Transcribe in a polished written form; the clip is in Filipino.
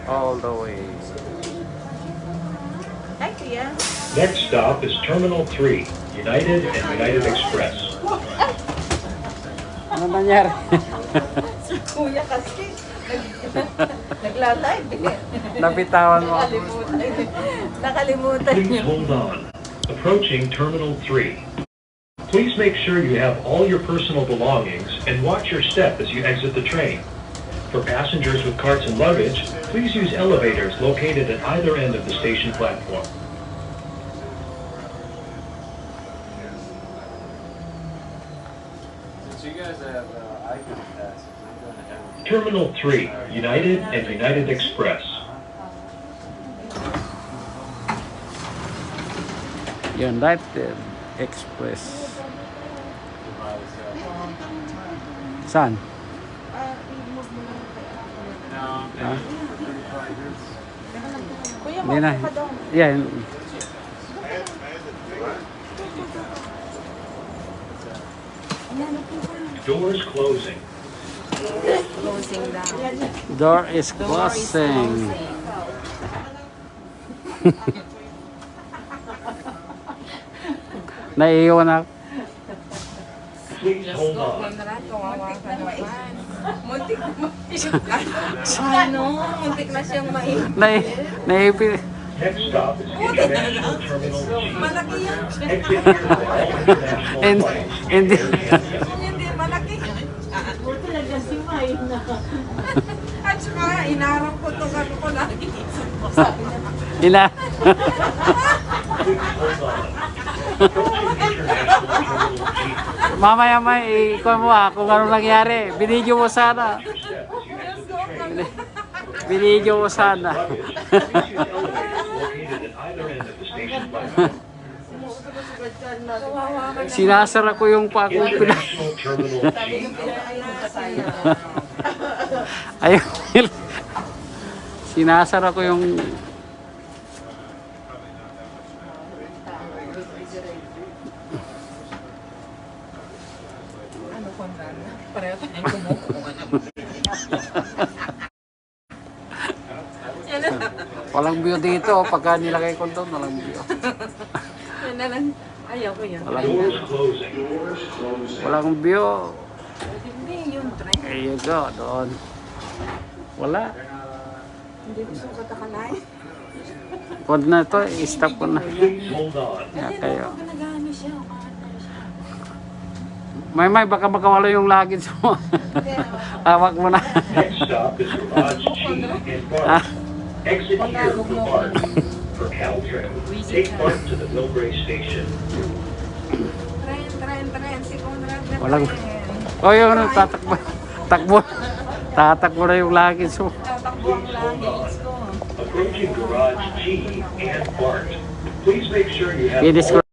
all the way. Next stop is Terminal 3, United and United Express. Ano nangyari? Kuya kasi nagla-live eh. Nabitawan mo ako. Nakalimutan Please niyo. hold on. Approaching Terminal 3. Please make sure you have all your personal belongings and watch your step as you exit the train. For passengers with carts and luggage, please use elevators located at either end of the station platform. You guys have icon passes. I'm going to have Terminal 3, United and United Express. United Express. Saan? Ha? Hindi na. Yeah. Doors closing. Closing down. Door is closing. Naiiwan ako. Please hold on. Kawawa ka naman. Muntik muntik na siyang maipit. Naipil. Next stop is International Terminal G. Malaki yan. Exit here for all international flights. Hindi. Hindi, malaki. Buti nagkasimay na. At saka, inarap ko ito gano'n ko lagi. Ina. Please hold on. Approaching International Terminal G. Mamaya may ikaw mo kung ano nangyari. Binidyo mo sana. Your step as you exit the train. Binidyo mo sana. Please use elevators located at either end of the station platform. Sinasara ko yung pako. International Terminal G. Ayun. Sinasara ko yung Ano ko na? Pareho tayong kumukuha naman. walang view dito. Pagka nilagay ko doon, walang view. Yan na lang. Ayaw ko yan. Doors closing. Walang view. Hindi yung train. There you go. Doon. Wala. Hindi ko sukat akalay. Huwag na to. I-stop ko na. Please hold on. Kaya kayo. Nagano siya. May baka makawala yung luggage mo. Hawak mo na. Next stop is Garage G in Bart. Exit here for Bart. For Caltrain, take Bart to the Millbrae Station. Tren. Si Conrad na Walang. tren. O yun, tatakbo. Takbo. Tatakbo na yung luggage mo. Tatakbo ang luggage ko. Approaching Garage G and Bart. Please make sure you have Finish all